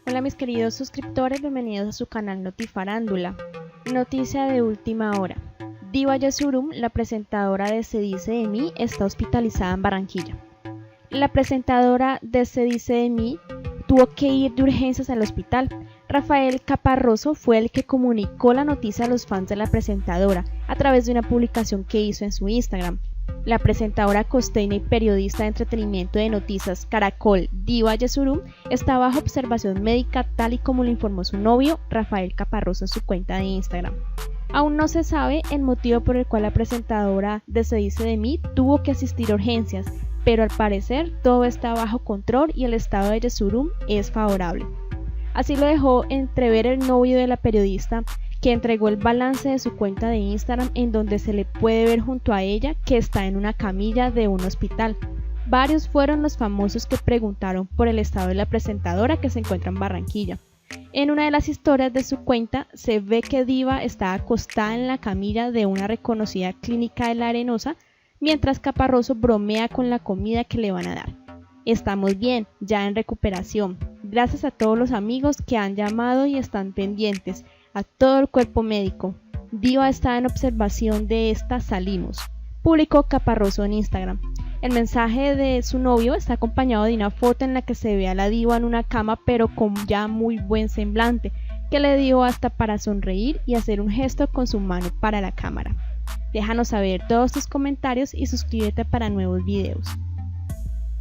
Hola mis queridos suscriptores, bienvenidos a su canal Notifarándula. Noticia de última hora. Diva Yesurum, la presentadora de Se Dice de Mí, está hospitalizada en Barranquilla. La presentadora de Se Dice de Mí tuvo que ir de urgencias al hospital. Rafael Caparroso fue el que comunicó la noticia a los fans de la presentadora a través de una publicación que hizo en su Instagram. La presentadora costeña y periodista de entretenimiento de noticias Caracol, Diva Yesurum, está bajo observación médica tal y como lo informó su novio, Rafael Caparroso, en su cuenta de Instagram. Aún no se sabe el motivo por el cual la presentadora de Se Dice de Mí tuvo que asistir a urgencias, pero al parecer todo está bajo control y el estado de Yesurum es favorable. Así lo dejó entrever el novio de la periodista, que entregó el balance de su cuenta de Instagram, en donde se le puede ver junto a ella que está en una camilla de un hospital. Varios fueron los famosos que preguntaron por el estado de la presentadora, que se encuentra en Barranquilla. En una de las historias de su cuenta se ve que Diva está acostada en la camilla de una reconocida clínica de La Arenosa, mientras Caparroso bromea con la comida que le van a dar. Estamos bien, ya en recuperación. Gracias a todos los amigos que han llamado y están pendientes, a todo el cuerpo médico. Diva está en observación de esta, salimos, publicó Caparroso en Instagram. El mensaje de su novio está acompañado de una foto en la que se ve a la diva en una cama, pero con ya muy buen semblante, que le dio hasta para sonreír y hacer un gesto con su mano para la cámara. Déjanos saber todos tus comentarios y suscríbete para nuevos videos.